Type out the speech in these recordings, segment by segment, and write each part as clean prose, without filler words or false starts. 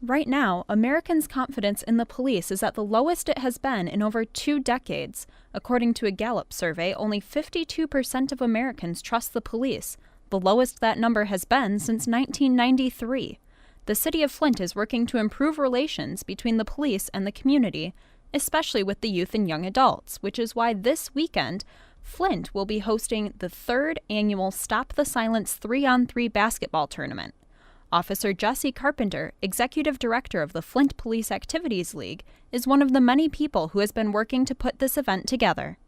Right now, Americans' confidence in the police is at the lowest it has been in over 2 decades. According to a Gallup survey, only 52% of Americans trust the police, the lowest that number has been since 1993. The city of Flint is working to improve relations between the police and the community, especially with the youth and young adults, which is why this weekend, Flint will be hosting the 3rd annual Stop the Silence 3-on-3 basketball tournament. Officer Jesse Carpenter, executive director of the Flint Police Activities League, is one of the many people who has been working to put this event together.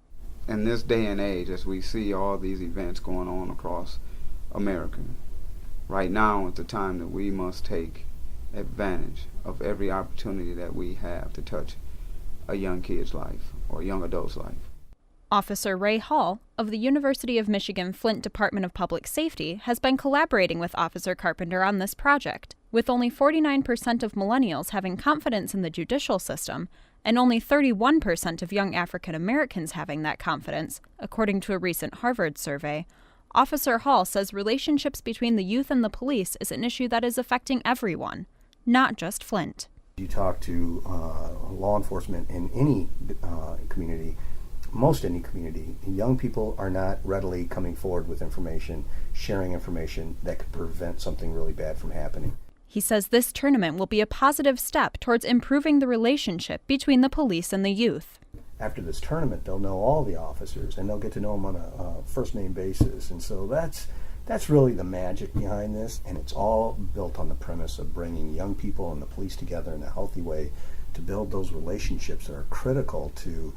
In this day and age, as we see all these events going on across America, right now is the time that we must take advantage of every opportunity that we have to touch a young kid's life or a young adult's life. Officer Ray Hall of the University of Michigan Flint Department of Public Safety has been collaborating with Officer Carpenter on this project, with only 49% of millennials having confidence in the judicial system and only 31% of young African Americans having that confidence, according to a recent Harvard survey. Officer Hall says relationships between the youth and the police is an issue that is affecting everyone, not just Flint. You talk to law enforcement in any community, most any community, young people are not readily coming forward with information, sharing information that could prevent something really bad from happening. He says this tournament will be a positive step towards improving the relationship between the police and the youth. After this tournament, they'll know all the officers, and they'll get to know them on a first-name basis. And so that's really the magic behind this, and it's all built on the premise of bringing young people and the police together in a healthy way to build those relationships that are critical to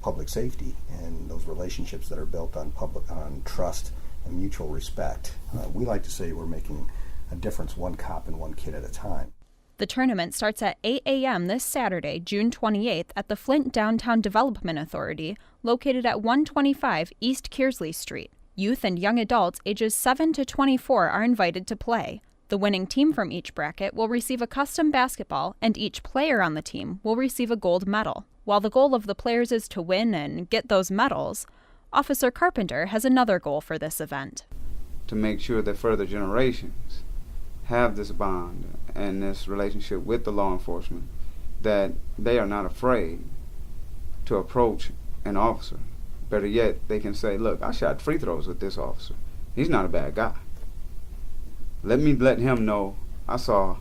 public safety, and those relationships that are built on trust and mutual respect. We like to say we're making a difference one cop and one kid at a time. The tournament starts at 8 a.m. this Saturday, June 28th, at the Flint Downtown Development Authority, located at 125 East Kearsley Street. Youth and young adults ages 7 to 24 are invited to play. The winning team from each bracket will receive a custom basketball, and each player on the team will receive a gold medal. While the goal of the players is to win and get those medals, Officer Carpenter has another goal for this event. To make sure that further generations have this bond and this relationship with the law enforcement, that they are not afraid to approach an officer. Better yet, they can say, look, I shot free throws with this officer. He's not a bad guy. Let me let him know I saw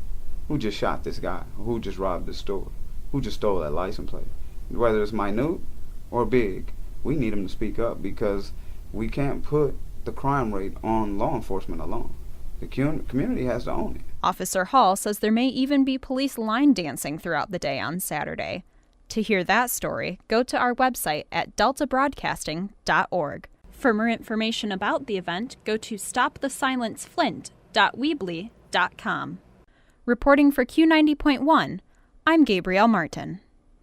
who just shot this guy, who just robbed this store, who just stole that license plate. Whether it's minute or big, we need them to speak up, because we can't put the crime rate on law enforcement alone. The community has to own it. Officer Hall says there may even be police line dancing throughout the day on Saturday. To hear that story, go to our website at deltabroadcasting.org. For more information about the event, go to stopthesilenceflint.weebly.com. Reporting for Q90.1, I'm Gabrielle Martin.